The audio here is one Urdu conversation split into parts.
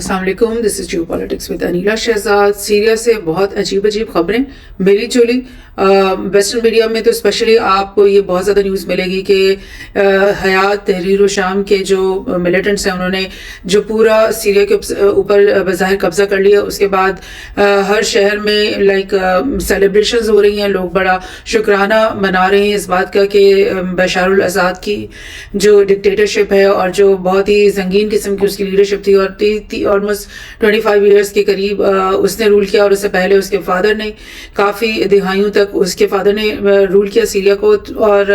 السلام علیکم، this is Geo politics with Anila Shehzad. Syria سے بہت عجیب خبریں ملی جلی. ویسٹرن میڈیا میں تو اسپیشلی آپ کو یہ بہت زیادہ نیوز ملے گی کہ حیات تحریر الشام کے جو ملیٹنٹس ہیں انہوں نے جو پورا سیریا کے اوپر بظاہر قبضہ کر لیا. اس کے بعد ہر شہر میں سیلیبریشنز ہو رہی ہیں، لوگ بڑا شکرانہ منا رہے ہیں اس بات کا کہ بشار الاسد کی جو ڈکٹیٹرشپ ہے اور جو بہت ہی سنگین قسم کی اس کی لیڈرشپ تھی اور آلموسٹ 25 ایئرس کے قریب اس نے رول کیا، اور اس سے پہلے اس کے فادر نے کافی دہائیوں تک اس کے فادر نے رول کیا سیریا کو. اور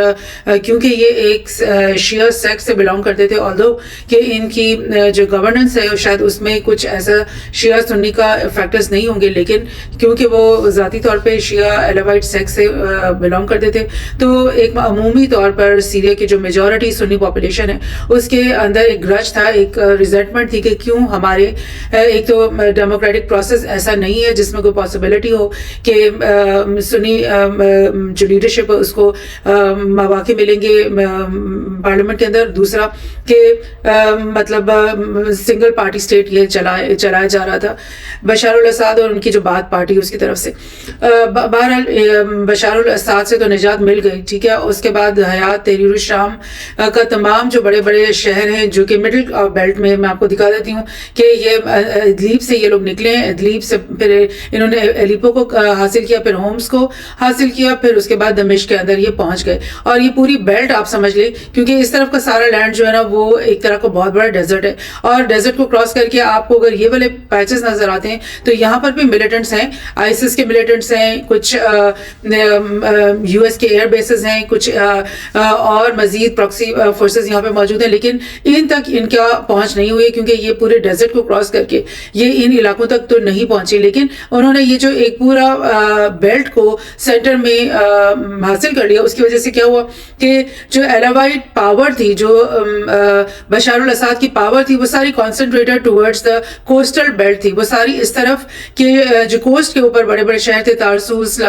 کیونکہ یہ ایک شیعہ سیکٹ سے بلانگ کرتے تھے، آلدو کہ ان کی جو گورننس ہے شاید اس میں کچھ ایسا شیعہ سنی کا فیکٹرز نہیں ہوں گے، لیکن کیونکہ وہ ذاتی طور پہ شیعہ ایلیوائٹ سیکٹ سے بلانگ کرتے تھے تو ایک عمومی طور پر سیریا کی جو میجورٹی سنی پاپولیشن ہے اس کے اندر ایک گرج تھا، ایک ریزنٹمنٹ تھی کہ کیوں ہمارے ایک تو ڈیموکریٹک پروسیس ایسا نہیں ہے جس میں کوئی پاسبلٹی ہو کہ سنی جو لیڈرشپ ہے اس کو مواقع ملیں گے پارلیمنٹ کے اندر. دوسرا کہ مطلب سنگل پارٹی اسٹیٹ یہ چلایا جا رہا تھا بشار الاسد اور ان کی جو بات پارٹی اس کی طرف سے. بہرحال بشار الاسد سے تو نجات مل گئی، ٹھیک ہے. اس کے بعد حیات تحریر الشام کا تمام جو بڑے بڑے شہر ہیں جو کہ مڈل بیلٹ میں آپ کو دکھا دیتی ہوں کہ یہ ادلیب سے یہ لوگ نکلے ہیں. ادلیب سے پھر انہوں نے الیپو کو حاصل کیا، پھر ہومس کو حاصل کیا، پھر اس کے بعد دمشق کے اندر یہ پہنچ گئے. اور یہ پوری بیلٹ آپ سمجھ لیں کیونکہ اس طرف کا سارا لینڈ جو ہے نا وہ ایک طرح کا بہت بڑا ڈیزرٹ ہے، اور ڈیزرٹ کو کراس کر کے آپ کو اگر یہ والے پیچز نظر آتے ہیں تو یہاں پر بھی ملیٹنٹس ہیں، آئیسس کے ملیٹنٹس ہیں، کچھ یو ایس کے ایئر بیسز ہیں، کچھ اور مزید پراکسی فورسز یہاں پہ موجود ہیں، لیکن ان تک ان کا پہنچ نہیں ہوئی کیونکہ یہ پورے ڈیزرٹ کو کراس کر کے یہ ان علاقوں تک تو نہیں پہنچی. لیکن انہوں نے یہ جو ایک پورا بیلٹ کو سینٹر میں حاصل کر لیا. اس کی وجہ سے کیا ہوا کہ جو ایلیوائٹ پاور تھی، جو بشار الاسد کی پاور تھی، وہ ساری concentrated towards the coastal belt تھی. وہ ساری اس طرف کہ جو کوسٹ کے اوپر بڑے بڑے شہر تھے، تارسوس،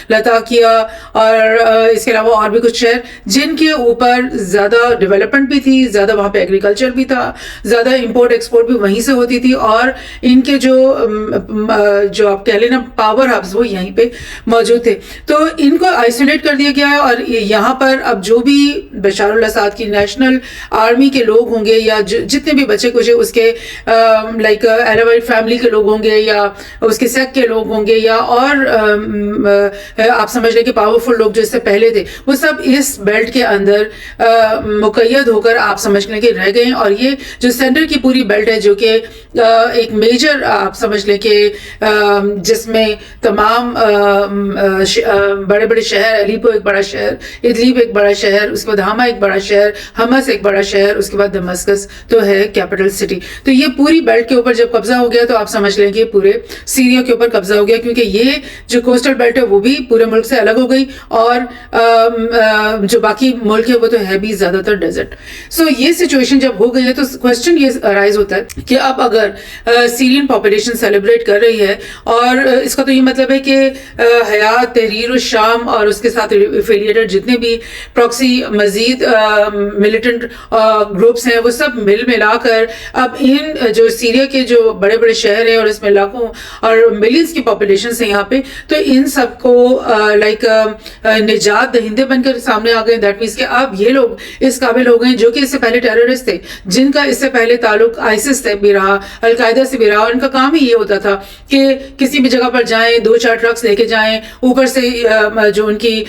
لتاکیہ اور اس کے علاوہ اور بھی کچھ شہر جن کے اوپر زیادہ ڈیولپمنٹ بھی تھی، زیادہ وہاں پہ ایگریکلچر بھی تھا، زیادہ امپورٹ ایکسپورٹ بھی وہیں سے ہوتی تھی، اور ان کے جو آپ کہہ لیں نا پاور ہبز وہ یہیں پہ موجود تھے. تو ان کو آئسولیٹ کر دیا گیا ہے. اور یہاں پر اب جو بھی بشار الاسد کی نیشنل آرمی کے لوگ ہوں گے یا جتنے بھی بچے کچھ اس کے لائک ایلیوائٹ فیملی کے لوگ ہوں گے یا اس کے سیک کے لوگ ہوں گے یا اور آپ سمجھ لیں کہ پاورفل لوگ جو اس سے پہلے تھے، وہ سب اس بیلٹ کے اندر مقید ہو کر آپ سمجھ لیں کہ رہ گئے ہیں. اور یہ جو سینٹر کی پوری بیلٹ ہے جو کہ ایک میجر آپ سمجھ لیں کہ جس میں تمام بڑے بڑے شہر، الیپو ایک بڑا شہر، ادلیب ایک بڑا شہر، اس کے بعد حما ایک بڑا شہر، حمص ایک بڑا شہر، اس کے بعد دمسکس تو ہے کیپٹل سٹی. تو یہ پوری بیلٹ کے اوپر جب قبضہ ہو گیا تو آپ سمجھ لیں کہ پورے سیریا کے اوپر قبضہ ہو گیا، کیونکہ یہ جو کوسٹل بیلٹ ہے وہ بھی پورے ملک سے الگ ہو گئی اور جو باقی ملک ہے وہ تو ہے بھی زیادہ تر ڈیزرٹ. سو یہ سچویشن جب ہو گئی ہے تو کوشچن یہ رائز ہوتا ہے کہ اب اگر سیرین پاپولیشن سیلیبریٹ کر رہی ہے اور اس کا تو یہ مطلب ہے کہ حیات تحریر الشام اور اس کے ساتھ ایفیلیٹڈ جتنے بھی پراکسی مزید ملیٹنٹ گروپس ہیں وہ سب ملا کر اب ان جو سیریا کے جو بڑے بڑے شہر ہیں اور اس میں لاکھوں اور ملینز کی پاپولیشنس ہیں یہاں پہ، تو ان سب کو لائک نجات دہندے بن کر سامنے آ گئے. دیٹ مینس کہ اب یہ لوگ اس قابل ہو گئے جو کہ اس سے پہلے ٹیررسٹ تھے، جن کا اس سے پہلے تعلق آئیسس سے بھی رہا، القاعدہ سے بھی رہا، اور ان کا کام ہی یہ ہوتا تھا کہ کسی بھی جگہ پر جائیں، 2-4 ٹرکس لے کے جائیں، اوپر سے جو ان کی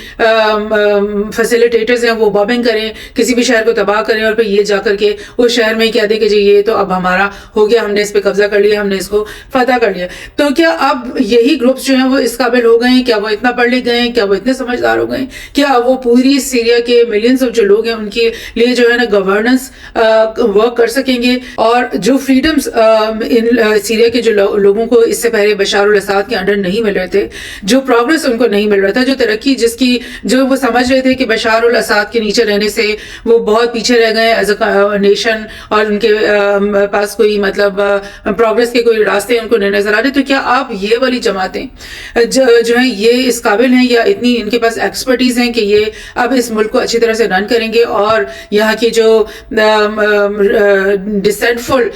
فیسیلیٹیٹرز ہیں وہ بامبنگ کریں، کسی بھی شہر کو تباہ کریں، اور پھر یہ جا کر کے اس شہر میں ہی کہہ دیں کہ جی یہ تو اب ہمارا ہو گیا، ہم نے اس پہ قبضہ کر لیا، ہم نے اس کو فتح کر لیا. تو کیا اب یہی گروپس جو ہیں وہ اس قابل ہو گئے ہیں؟ کیا وہ اتنا پڑھ لکھ گئے ہیں؟ کیا وہ اتنے سمجھدار ہو گئے ہیں؟ کیا وہ پوری سیریا کے ملینز آف جو لوگ ہیں ان کے لیے جو ہے نا گورننس ورک کر سکیں گے؟ اور جو فریڈمز ان سیریا کے جو لوگوں کو اس سے پہلے بشار الاسد کے انڈر نہیں مل رہے تھے، جو پروگرس ان کو نہیں مل رہا تھا، جو ترقی جس کی جو وہ سمجھ رہے تھے کہ بشار الاسد کے نیچے رہنے سے وہ بہت پیچھے رہ گئے ایز اے نیشن اور ان کے پاس کوئی مطلب پروگرس کے کوئی راستے ان کو نہیں نظر آ رہے، تو کیا آپ یہ والی جماعتیں جو ہیں یہ اس قابل ہیں یا اتنی ان کے پاس ایکسپرٹیز ہیں کہ یہ اب اس ملک کو اچھی طرح سے رن کریں گے اور یہاں کی جو ڈسینٹفل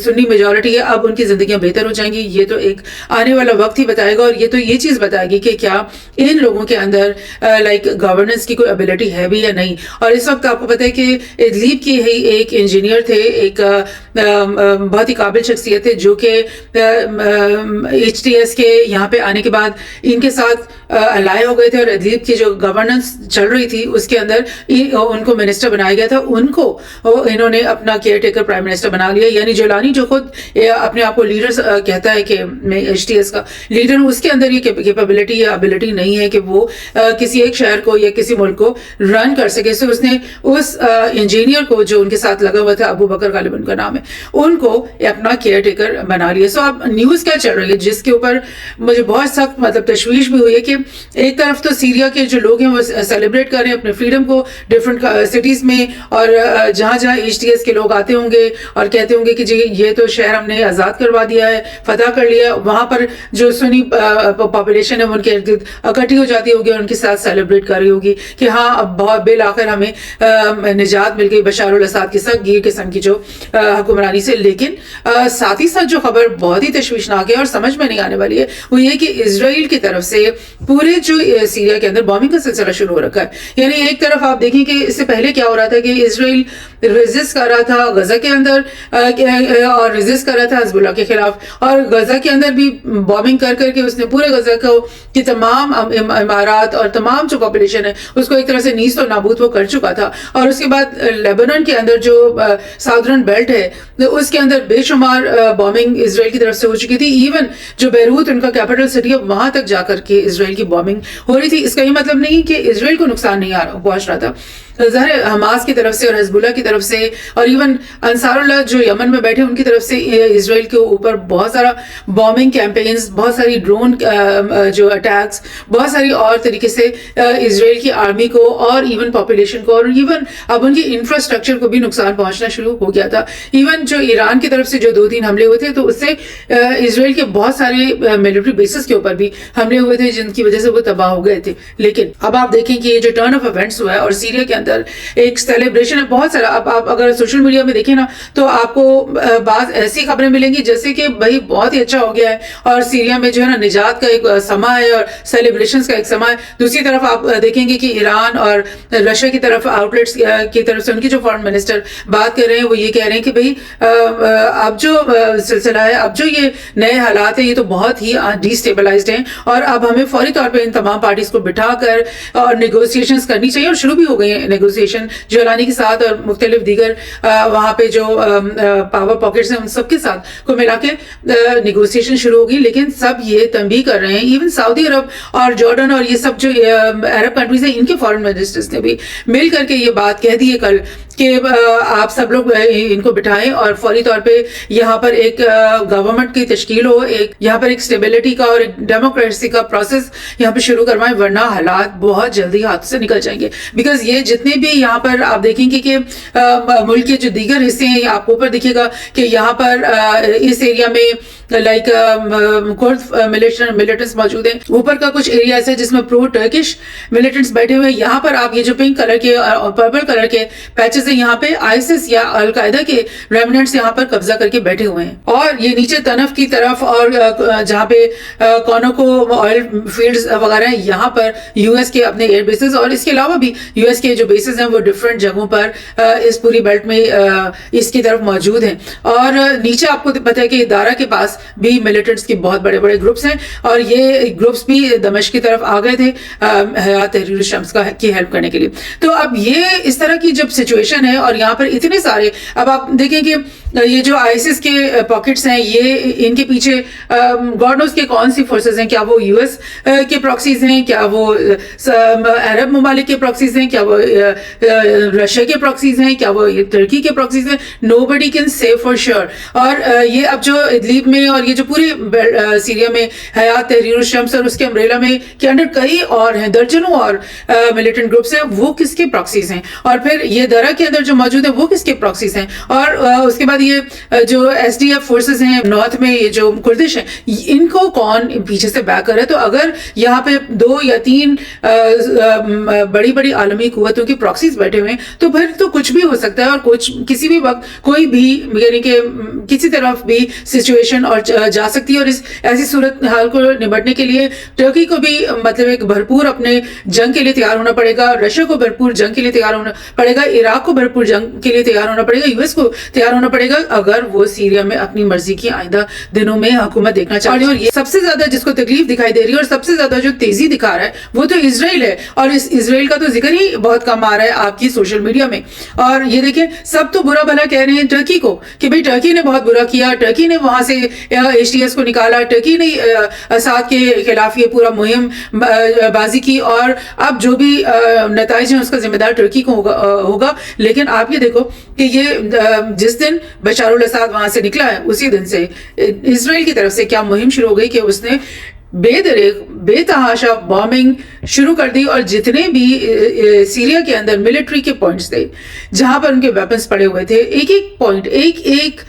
سنی میجورٹی ہے اب ان کی زندگیاں بہتر ہو جائیں گی. یہ تو ایک آنے والا وقت ہی بتائے گا, اور یہ تو یہ چیز بتائے گی کہ کیا ان لوگوں کے اندر لائک گورننس کی کوئی ابیلٹی ہے بھی یا نہیں. اور اس وقت آپ کو پتہ ہے کہ ادلیب کی ہی ایک انجینئر تھے, ایک بہت ہی قابل شخصیت تھے, جو کہ ایچ ٹی ایس کے یہاں پہ آنے کے بعد ان کے ساتھ الائے ہو گئے تھے, اور ادلیب کی جو گورننس چل رہی تھی اس کے اندر ان کو منسٹر بنایا گیا تھا. ان کو انہوں نے اپنا کیئر ٹیکر پرائم منسٹر بنا لیا. یعنی جولانی جو خود اپنے آپ کو لیڈر کہتا ہے کہ میں ایچ ٹی ایس کا لیڈر ہوں, اس کے اندر یہ کیپیبلٹی یا ابیلٹی نہیں ہے کہ وہ کسی ایک شہر کو یا کسی ملک کو رن کر سکے. سو اس نے اس انجینئر کو جو ان کے ساتھ لگا ہوا تھا, ابو بکر غالب ان کا نام ہے, ان کو اپنا کیئر ٹیکر بنا لیا. سو اب نیوز کیا چل رہی ہے جس کے اوپر مجھے بہت سخت مطلب تشویش بھی ہوئی ہے کہ ایک طرف تو سیریا کے جو لوگ ہیں وہ سیلیبریٹ کر رہے ہیں اپنے فریڈم کو ڈفرینٹ سٹیز میں, اور جہاں جہاں ایچ ٹی ایس کے لوگ آتے ہوں گے اور کہتے ہوں گے کہ جی یہ تو شہر ہم نے آزاد کروا دیا ہے, فتح کر لیا, وہاں پر جو سنی پاپولیشن ہے ان کے ارد گرد اکٹھی ہو جاتی ہوگی اور ان کے ساتھ سیلیبریٹ کر رہی ہوگی کہ ہاں اب بہت بالآخر ہمیں نجات مل گئی بشار الاسد کی سخت گیر قسم کی جو حکمرانی سے. لیکن ساتھ ہی ساتھ جو خبر بہت ہی تشویشناک ہے اور سمجھ میں نہیں آنے والی ہے وہ یہ کہ اسرائیل کی طرف سے پورے جو سیریا کے اندر بامبنگ کا سلسلہ شروع ہو رکھا ہے. یعنی ایک طرف آپ دیکھیں کہ اس سے پہلے کیا ہو رہا تھا کہ اسرائیل ریزسٹ کر رہا تھا غزہ کے اندر اور ریزسٹ کر رہا تھا حزب اللہ کے خلاف, اور غزہ کے اندر بھی بامبنگ کر کر کے اس نے پورے غزہ کو کہ تمام عمارات اور تمام جو پاپولیشن ہے اس کو ایک طرح سے نیست و نابود وہ کر چکا تھا. اور اس کے بعد لیبنان کے اندر جو ساؤدرن بیلٹ ہے اس کے اندر بے شمار بامبنگ اسرائیل کی طرف سے ہو چکی تھی. ایون جو بیروت ان کا کیپٹل سٹی ہے وہاں تک جا کر کے اسرائیل کی بامبنگ ہو رہی تھی. اس کا یہ مطلب نہیں کہ اسرائیل کو نقصان نہیں پہنچ رہا تھا, ظاہر حماس کی طرف سے اور حزب اللہ کی طرف سے اور ایون انصار اللہ جو یمن میں بیٹھے ان کی طرف سے اسرائیل کے اوپر بہت سارا بامبنگ کیمپینز, بہت ساری ڈرون جو اٹیکس, بہت ساری اور طریقے سے اسرائیل کی آرمی کو اور ایون پاپولیشن کو اور ایون اب ان کی انفراسٹرکچر کو بھی نقصان پہنچنا شروع ہو گیا تھا. ایون جو ایران کی طرف سے جو 2-3 حملے ہوئے تھے تو اس سے اسرائیل کے بہت سارے ملٹری بیسز کے اوپر بھی حملے ہوئے تھے جن کی وجہ سے وہ تباہ ہو گئے تھے. لیکن اب آپ دیکھیں کہ یہ جو ٹرن آف ایونٹس ہوا ہے اور سیریا کے اندر ایک سیلیبریشن ہے بہت سارا. اب آپ اگر سوشل میڈیا میں دیکھیں نا تو آپ کو بعض ایسی خبریں ملیں گی جیسے کہ بھائی بہت ہی اچھا ہو گیا ہے اور سیریا میں جو ہے نا نجات کا ایک سما ہے اور سیلیبریشنز کا ایک سما ہے. دوسری طرف آپ دیکھیں گے کہ ایران اور رشیا کی طرف آؤٹلیٹس کی طرف سے ان کی جو فارن منسٹر بات کر رہے ہیں وہ یہ کہہ رہے ہیں کہ بھائی اب جو سلسلہ ہے, اب جو یہ نئے حالات ہیں یہ تو بہت ہی ڈی سٹیبلائزڈ ہیں اور اب ہمیں فوری طور پہ ان تمام پارٹیز کو بٹھا کر اور نیگوسیشنز کرنی چاہیے. اور شروع بھی ہو گئی ہیں نیگوسیشن جولانی کے ساتھ اور مختلف دیگر وہاں پہ جو پاور پاکٹس ہیں ان سب کے ساتھ کو ملا کے نیگوسیشن شروع ہوگی. لیکن سب یہ تنبیہ کر رہے ہیں, ایون سعودی عرب اور جارڈن اور یہ سب جو عرب کنٹریز ہیں ان کے فارن منسٹرز نے بھی مل کر کے یہ بات کہہ دی ہے کل کہ آپ سب لوگ ان کو بٹھائیں اور فوری طور پہ یہاں پر ایک گورنمنٹ کی تشکیل ہو, یہاں پر ایک اسٹیبلٹی کا اور ایک ڈیموکریسی کا پروسیس یہاں پہ شروع کروائیں, ورنہ حالات بہت جلدی ہاتھ سے نکل جائیں گے. بیکاز یہ جتنے بھی یہاں پر آپ دیکھیں گے کہ ملک کے جو دیگر حصے ہیں آپ کو اوپر دکھے گا کہ یہاں پر اس ایریا میں لائک ملیٹنٹس موجود ہیں. اوپر کا کچھ ایریا ہے جس میں پرو ٹرکش ملیٹنٹس بیٹھے ہوئے ہیں. یہاں پر آپ یہ جو پنک کلر کے اور پرپل کلر کے پیچز ہیں یہاں پہ آئیسس یا القاعدہ کے ریمننٹس یہاں پر قبضہ کر کے بیٹھے ہوئے ہیں. اور یہ نیچے طنف کی طرف اور جہاں پہ کونوکو آئل فیلڈز وغیرہ ہیں یہاں پر یو ایس کے اپنے ایئر بیسز اور اس کے علاوہ بھی یو ایس کے جو بیسز ہیں وہ ڈفرینٹ جگہوں پر اس پوری بیلٹ میں اس کی طرف موجود ہیں. اور نیچے آپ کو پتہ ہے کہ دارا کے پاس بھی ملیٹنٹس کے بہت بڑے بڑے گروپس ہیں اور یہ گروپس بھی دمشق کی طرف آ گئے تھے حیات تحریر الشمس کی ہیلپ کرنے کے لیے. تو اب یہ اس طرح کی جب سچویشن ہے اور یہاں پر اتنے سارے, اب آپ دیکھیں کہ یہ جو آئیسس کے پاکٹس ہیں یہ ان کے پیچھے گاڈ نوز کے کون سی فورسز ہیں, کیا وہ یو ایس کے پراکسیز ہیں, کیا وہ عرب ممالک کے پراکسیز ہیں, کیا وہ رشیا کے پراکسیز ہیں, کیا وہ ترکی کے پراکسیز ہیں, نو بڈی کین سے فار شیور. اور یہ اب جو ادلیب میں اور یہ جو پورے سیریا میں حیات تحریر الشمس اور اس کے امبریلا میں کے انڈر کئی اور ہیں, درجنوں اور ملیٹنٹ گروپس ہیں, وہ کس کے پراکسیز ہیں. اور پھر یہ درہ کے اندر جو موجود ہیں وہ کس کے پراکسیز ہیں. اور اس کے بعد یہ جو SDF فورسز ہیں نارتھ میں، یہ جو کردش ہیں، ان کو کون پیچھے سے بیک کر رہا ہے؟ تو اگر یہاں پہ 2 یا 3 بڑی بڑی عالمی قوتوں کی پراکسیز بیٹھے ہوئے ہیں تو پھر تو کچھ بھی ہو سکتا ہے، اور کسی بھی وقت کوئی بھی یعنی کہ کسی طرف بھی سچویشن اور جا سکتی ہے. اور اس ایسی صورتحال کو نمٹنے کے لیے ٹرکی کو بھی مطلب ایک بھرپور اپنے جنگ کے لیے تیار ہونا پڑے گا، رشیا کو بھرپور جنگ کے لیے تیار ہونا پڑے گا، عراق کو بھرپور جنگ کے لیے تیار ہونا پڑے گا، US کو تیار ہونا پڑے گا اگر وہ سیریا میں اپنی مرضی کی آئندہ دنوں میں حکومت دیکھنا چاہتے ہیں. اور یہ سب سے زیادہ جس کو تکلیف دکھائی دے رہی ہے اور سب سے زیادہ جو تیزی دکھا رہا ہے وہ تو اسرائیل ہے، اور اس اسرائیل کا تو ذکر ہی بہت کم آ رہا ہے آپ کی سوشل میڈیا میں. اور یہ دیکھیں سب تو برا بھلا کہہ رہے ہیں ٹرکی کو کہ بھئی ٹرکی نے بہت برا کیا، ٹرکی نے وہاں سے HTS کو نکالا، ٹرکی نے اساد کے خلاف یہ پورا مہم بازی کی، اور اب جو بھی نتائج ہیں اس کا ذمہ دار ٹرکی کو ہوگا. لیکن آپ یہ دیکھو کہ یہ جس دن بشار الاسد وہاں سے نکلا ہے اسی دن سے اسرائیل کی طرف سے کیا مہم شروع ہو گئی کہ اس نے بے دریغ بے تحاشا بامبنگ شروع کر دی، اور جتنے بھی سیریا کے اندر ملٹری کے پوائنٹس تھے جہاں پر ان کے ویپنز پڑے ہوئے تھے، ایک ایک پوائنٹ، ایک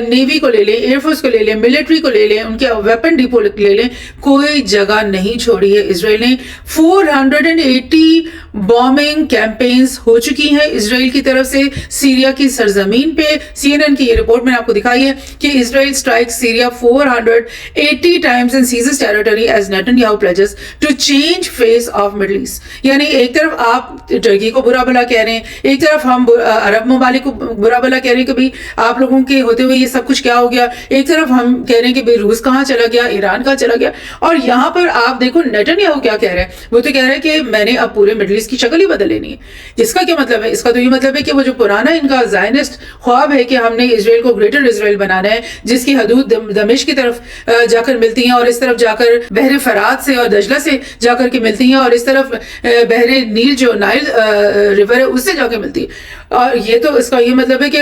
نیوی کو لے لیں، ایئر فورس کو لے لیں، ملٹری کو لے لیں، ان کے ویپن ڈیپو لے لیں، کوئی جگہ نہیں چھوڑی ہے اسرائیل نے. 480 بامبنگ کیمپینز ہو چکی ہیں اسرائیل کی طرف سے سیریا کی سرزمین پہ. CNN کی یہ رپورٹ میں نے آپ کو دکھائی ہے کہ اسرائیل strike Syria 480 times and seizes territory as Netanyahu pledges to change face of Middle East. یعنی ایک طرف آپ ٹرکی کو برا بھلا کہہ رہے ہیں، ایک طرف ہم عرب ممالک کو برا بھلا کہہ رہے ہیں کہ بھئی آپ لوگوں کے ہوتے ہوئے یہ سب کچھ کیا ہو گیا، ایک طرف ہم کہہ رہے ہیں کہ بھئی روس کہاں چلا گیا، ایران کہاں چلا گیا. اور یہاں پر آپ دیکھو نیتن کیا کہہ رہے ہیں، وہ تو کہہ رہے ہیں کہ میں نے اب پورے مڈل ایسٹ کی شکل ہی بدل لینی ہے. اس کا کیا مطلب ہے؟ اس کا تو یہ مطلب ہے کہ وہ جو پرانا ان کا زائنسٹ خواب ہے کہ ہم نے اسرائیل کو گریٹر اسرائیل بنانا ہے جس کی حدود دمشق کی طرف جا کر ملتی ہیں، اور اس طرف جا کر بحر فرات سے اور دجلہ سے جا کر کے ملتی ہیں، اور اس طرف بحر نیل جو نائل ریور ہے اس سے جا کے ملتی ہے. اور یہ تو اس کا یہ مطلب ہے کہ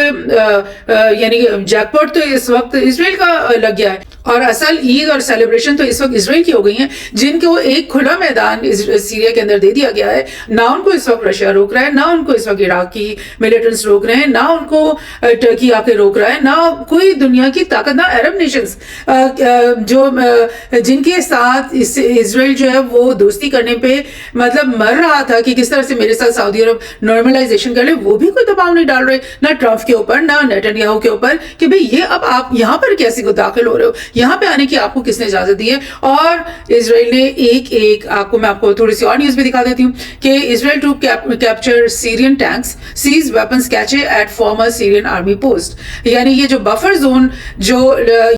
یعنی جیک پاٹ تو اس وقت اسرائیل کا لگ گیا ہے، اور اصل عید اور سیلیبریشن تو اس وقت اسرائیل کی ہو گئی ہیں جن کو ایک کھلا میدان سیریا کے اندر دے دیا گیا ہے. نہ ان کو اس وقت رشیا روک رہا ہے، نہ ان کو اس وقت عراق کی ملیٹنٹس روک رہے ہیں، نہ ان کو ٹرکی آ کے روک رہا ہے، نہ کوئی دنیا کی طاقت، نہ عرب نیشنز جو جن کے ساتھ اسرائیل جو ہے وہ دوستی کرنے پہ مطلب مر رہا تھا کہ کس طرح سے میرے ساتھ سعودی عرب نارملائزیشن کر لے، وہ بھی کوئی دباؤ نہیں ڈال رہے، نہ ٹرمپ کے اوپر نہ نیتن کے اوپر کہ بھئی یہ اب آپ یہاں پر کیسے کو داخل ہو رہے ہو، یہاں پہ آنے کی آپ کو کس نے اجازت دی ہے. اور اسرائیل نے ایک میں آپ کو تھوڑی سی اور نیوز بھی دکھا دیتی ہوں کہ Israel to capture Syrian tanks seize weapons caches at former Syrian army post. یعنی یہ جو بفر زون جو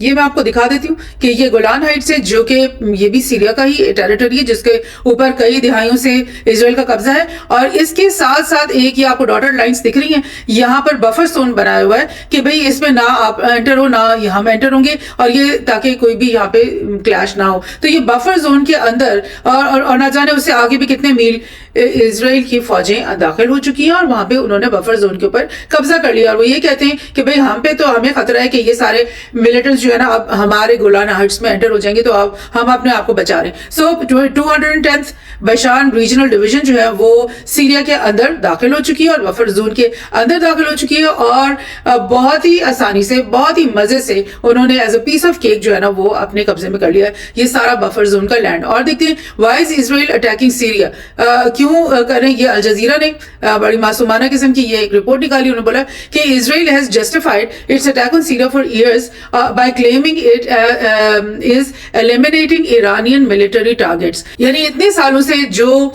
یہ میں آپ کو دکھا دیتی ہوں کہ یہ گولان ہائٹ سے جو کہ یہ بھی سیریا کا ہی ٹیریٹری ہے جس کے اوپر کئی دہائیوں سے اسرائیل کا قبضہ ہے، اور اس کے ساتھ ساتھ ایک یہ آپ کو ڈاٹڈ لائنز دکھ رہی ہیں یہاں پر بفر زون بنایا ہوا ہے کہ بھئی اس میں نہ آپ انٹر ہو نہ ہم انٹر ہوں گے، اور یہ تاکہ کوئی بھی یہاں پہ کلیش نہ ہو. تو یہ بفر زون کے اندر اور نہ جانے اس سے آگے بھی کتنے میل اسرائیل کی فوجیں داخل ہو چکی ہیں، اور وہاں پہ انہوں نے بفر زون کے اوپر قبضہ کر لیا. اور وہ یہ کہتے ہیں کہ بھئی ہم پہ تو ہمیں خطرہ ہے کہ یہ سارے ملیٹنٹس جو ہے نا اب ہمارے گولان ہائٹس میں انٹر ہو جائیں گے، تو اب ہم اپنے آپ کو بچا رہے ہیں. سو 210th بشان ریجنل ڈویژن جو ہے وہ سیریا کے اندر داخل ہو چکی ہے اور بفر زون کے اندر داخل ہو چکی ہے، اور بہت ہی آسانی سے بہت ہی مزے سے انہوں نے as a piece of cake جو ہے نا وہ اپنے قبضے میں کر لیا ہے یہ سارا بفر زون کا لینڈ. اور دیکھتے ہیں وائی از اسرائیل اٹیکنگ سیریا، کیوں کر رہے ہیں؟ یہ الجزیرہ نے بڑی معصومانہ قسم کی یہ ایک رپورٹ نکالی، انہوں نے بولا کہ Israel has justified its attack on Syria for years by claiming it as eliminating Iranian military targets. یعنی اتنے سالوں سے جو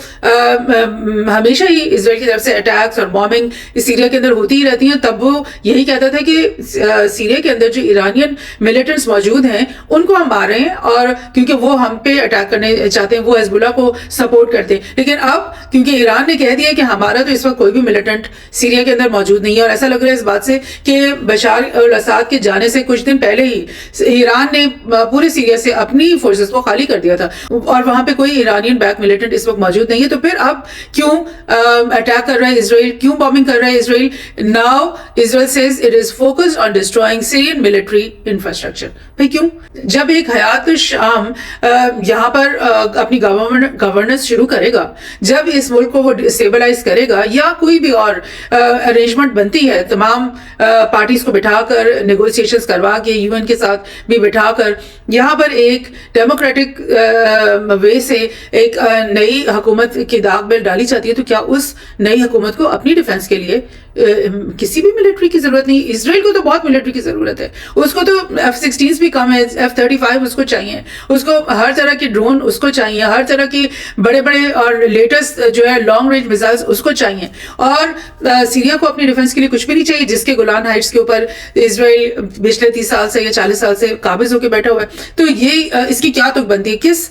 ہمیشہ ہی اسرائیل کی طرف سے اٹیکس اور بامبنگ سیریا کے اندر ہوتی ہی رہتی ہیں، تب وہ یہی کہتا تھا کہ سیریا کے اندر جو ایرانین ملیٹنٹس موجود ہیں ان کو ہم مار رہے ہیں، اور کیونکہ وہ ہم پہ اٹیک کرنے چاہتے ہیں، وہ حزب اللہ کو سپورٹ کرتے ہیں. لیکن اب کیونکہ ایران نے کہہ دیا کہ ہمارا تو اس وقت کوئی بھی ملیٹنٹ سیریا کے اندر موجود نہیں ہے، اور ایسا لگ رہا ہے اس بات سے کہ بشار الاسد کے جانے سے کچھ دن پہلے ہی ایران نے پورے سیریا سے اپنی فورسز کو خالی کر دیا تھا، اور وہاں پہ کوئی ایرانین بیک ملیٹنٹ اس وقت موجود نہیں ہے. تو پھر اب کیوں اٹیک کر رہا ہے اسرائیل، کیوں بامبنگ کر رہا ہے Israel? Now Israel says it is focused on destroying Syrian military infrastructure. بھئی کیوں کیوں؟ جب ایک حیات شام یہاں پر اپنی گورننس شروع کرے گا، جب اس ملک کو وہ اسٹیبلائز کرے گا یا کوئی بھی اور ارینجمنٹ بنتی ہے تمام پارٹیز کو بٹھا کر نیگوسیشنز کروا کے یو این کے ساتھ بھی بٹھا کر یہاں پر ایک ڈیموکریٹک وے سے ایک نئی حکومت کی داغ میں ڈالی جاتی ہے، تو کیا اس نئی حکومت کو اپنی ڈیفenس کے لیے کسی بھی ملٹری کی ضرورت نہیں؟ اسرائیل کو تو بہت ملٹری کی ضرورت ہے، اس کو تو F-16 بھی کم ہے، F-35 اس کو چاہیے، اس کو ہر طرح کے ڈرون اس کو چاہیے، ہر طرح کی بڑے بڑے اور لیٹسٹ جو ہے لانگ رینج میزائلز اس کو چاہیے، اور سیریا کو اپنی ڈیفنس کے لیے کچھ بھی نہیں چاہیے، جس کے گولان ہائٹس کے اوپر اسرائیل پچھلے 30 سال سے یا 40 سال سے قابض ہو کے بیٹھا ہوا ہے۔ تو یہ اس کی کیا تک بنتی ہے؟ کس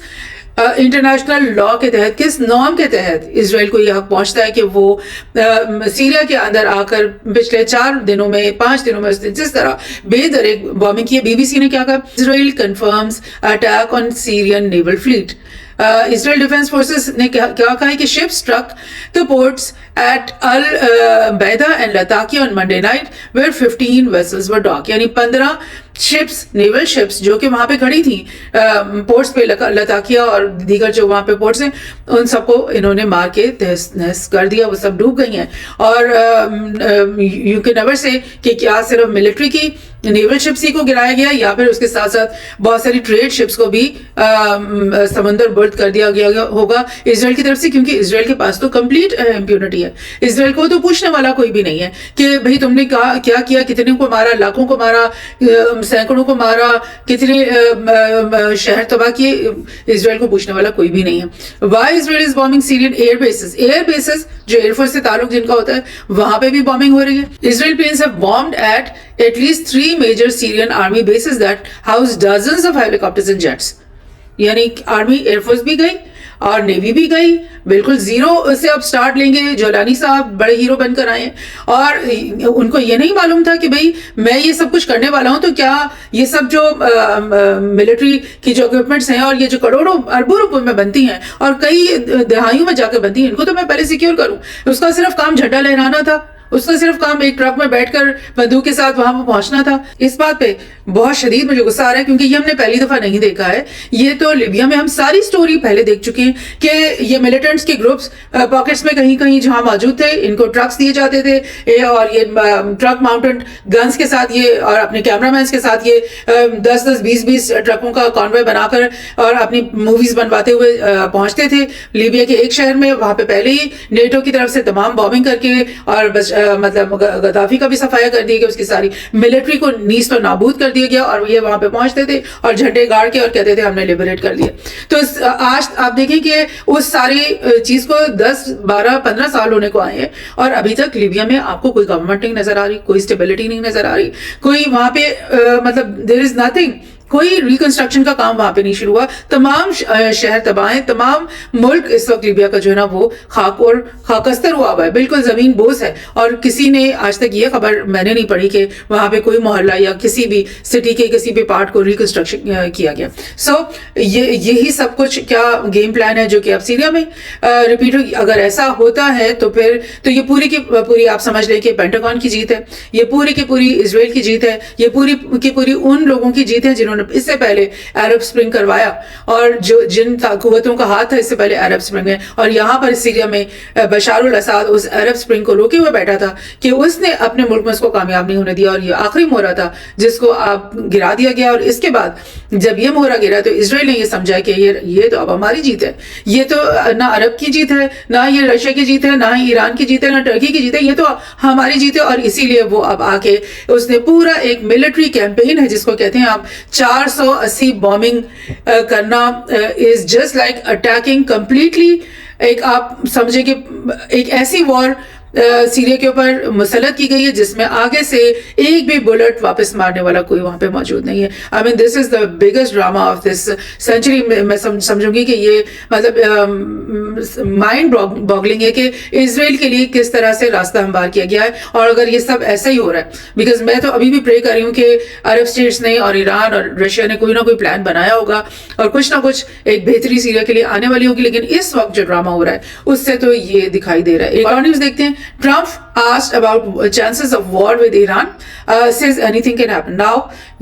انٹرنیشنل لا کے تحت، کس نارم کے تحت اسرائیل کو یہ حق پہنچتا ہے کہ وہ سیریا کے اندر آ کر پچھلے 4 دنوں میں 5 دنوں میں جس طرح بے دریک بامبنگ کی ہے؟ بی بی سی نے کیا کہا؟ Israel confirms attack on Syrian naval fleet. Israel defence forces نے کیا کہا ہے کہ ship struck the ports at Al-Baida and Latakia on Monday night where 15 vessels were docked، یعنی 15 شپس، نیول شپس جو کہ وہاں پہ کھڑی تھیں پورٹس پہ، لتاکیا اور دیگر جو وہاں پہ پورٹس ہیں، ان سب کو انہوں نے مار کے تہس نہس کر دیا، وہ سب ڈوب گئی ہیں۔ اور یو کین نیور سے کہ کیا صرف ملٹری کی نیول شپس ہی کو گرایا گیا یا پھر اس کے ساتھ ساتھ بہت ساری ٹریڈ شپس کو بھی سمندر برد کر دیا گیا ہوگا اسرائیل کی طرف سے، کیونکہ اسرائیل کے پاس تو کمپلیٹ امپیونٹی ہے۔ اسرائیل کو تو پوچھنے والا کوئی بھی نہیں ہے کہ بھئی تم نے کیا کیا، کتنے کو مارا، لاکھوں کو مارا، سینکڑوں کو مارا، کتنے شہر تباہ کیے، اسرائیل کو پوچھنے والا کوئی بھی نہیں ہے۔ وائی اسرائیل از بامبنگ سیرین ایئر بیسز جو ایئر فورس سے تعلق جن کا ہوتا ہے، وہاں پہ بھی بامبنگ ہو رہی ہے۔ اسرائیل planes have bombed at least 3 major Syrian army bases that house dozens of helicopters and jets۔ یعنی آرمی ایئر فورس بھی گئی اور نیوی بھی گئی، بالکل زیرو سے اب سٹارٹ لیں گے۔ جولانی صاحب بڑے ہیرو بن کر آئے ہیں اور ان کو یہ نہیں معلوم تھا کہ بھئی میں یہ سب کچھ کرنے والا ہوں، تو کیا یہ سب جو ملٹری کی جو اکوپمنٹس ہیں اور یہ جو کروڑوں اربوں روپے میں بنتی ہیں اور کئی دہائیوں میں جا کے بنتی ہیں، ان کو تو میں پہلے سیکیور کروں۔ اس کا صرف کام جھنڈا لہرانا تھا، اس کا صرف کام ایک ٹرک میں بیٹھ کر بندوق کے ساتھ وہاں پہنچنا تھا۔ اس بات پہ بہت شدید مجھے غصہ آ رہا ہے کیونکہ یہ ہم نے پہلی دفعہ نہیں دیکھا ہے، یہ تو لیبیا میں ہم ساری سٹوری پہلے دیکھ چکے ہیں کہ یہ ملیٹنٹس کے گروپس پاکٹس میں کہیں کہیں جہاں موجود تھے، ان کو ٹرکس دیے جاتے تھے اور یہ ٹرک ماؤنٹڈ گنز کے ساتھ یہ اور اپنے کیمرہ مینس کے ساتھ یہ 10-10 20-20 ٹرکوں کا کانوے بنا کر اور اپنی موویز بنواتے ہوئے پہنچتے تھے لیبیا کے ایک شہر میں۔ وہاں پہ پہلے ہی نیٹو کی طرف سے تمام بامبنگ کر کے اور مطلب غدافی کا بھی صفایا کر دیا گیا، اس کی ساری ملٹری کو نیست و نابود کر دیا گیا، اور یہ وہاں پہ پہنچتے تھے اور جھنڈے گاڑ کے اور کہتے تھے ہم نے لبریٹ کر لیا۔ تو آج آپ دیکھیں کہ اس ساری چیز کو 10-12-15 سال ہونے کو آئے ہیں اور ابھی تک لیبیا میں آپ کو کوئی گورنمنٹ نہیں نظر آ رہی، کوئی اسٹیبلٹی نہیں نظر آ رہی، کوئی وہاں پہ مطلب دیر از نتھنگ، کوئی ریکنسٹرکشن کا کام وہاں پہ نہیں شروع ہوا۔ تمام شہر تباہ ہیں، تمام ملک اس وقت لیبیا کا جو ہے نا وہ خاک اور خاکستر ہوا ہوا ہے، بالکل زمین بوس ہے، اور کسی نے آج تک یہ خبر میں نے نہیں پڑھی کہ وہاں پہ کوئی محلہ یا کسی بھی سٹی کے کسی بھی پارٹ کو ریکنسٹرکشن کیا گیا۔ سو یہی سب کچھ کیا گیم پلان ہے جو کہ اب سیریا میں ریپیٹ ہوگی؟ اگر ایسا ہوتا ہے تو پھر تو یہ پوری کی پوری آپ سمجھ لیں کہ پینٹاگون کی جیت ہے، یہ پوری کی پوری اسرائیل کی جیت ہے، یہ پوری کی پوری ان لوگوں کی جیت ہے جنہوں اس سے پہلے عرب سپرنگ کروایا اور جن قوتوں کا ہاتھ تھا اس سے پہلے عرب سپرنگ میں، اور یہاں پر سیریا میں بشار الاسد اس عرب سپرنگ کو روکے ہوئے بیٹھا تھا کہ اس نے اپنے ملک میں اس کو کامیاب نہیں ہونے دیا، اور یہ آخری مہرہ تھا جس کو آپ گرا دیا گیا۔ اور اس کے بعد جب یہ مہرہ گرا تو اسرائیل نے یہ سمجھا کہ یہ تو اب ہماری جیت ہے، یہ تو نہ عرب کی جیت ہے، نہ یہ رشیا کی جیت ہے، نہ ہی ایران کی جیت ہے، نہ ٹرکی کی جیت ہے، یہ تو ہماری جیت ہے۔ اور اسی لیے وہ اب آ کے اس نے پورا ایک ملٹری کیمپین ہے جس کو کہتے ہیں آپ 480 بامبنگ کرنا is just like attacking completely, ایک آپ سمجھیں کہ ایک ایسی وار سیریا کے اوپر مسلط کی گئی ہے جس میں آگے سے ایک بھی بلٹ واپس مارنے والا کوئی وہاں پہ موجود نہیں ہے۔ I mean this is the biggest drama of this century۔ میں سمجھوں گی کہ یہ مطلب مائنڈ باگلنگ ہے کہ اسرائیل کے لیے کس طرح سے راستہ ہموار کیا گیا ہے، اور اگر یہ سب ایسا ہی ہو رہا ہے، بیکاز میں تو ابھی بھی پرے کر رہی ہوں کہ عرب اسٹیٹس نے اور ایران اور رشیا نے کوئی نہ کوئی پلان بنایا ہوگا اور کچھ نہ کچھ ایک بہتری سیریا کے لیے آنے والی ہوگی، لیکن اس وقت جو ڈرامہ ہو رہا ہے اس سے تو یہ دکھائی دے رہا ہے۔ ایک اور نیوز دیکھتے ہیں Trump asked about chances of war with Iran, says anything can happen. Now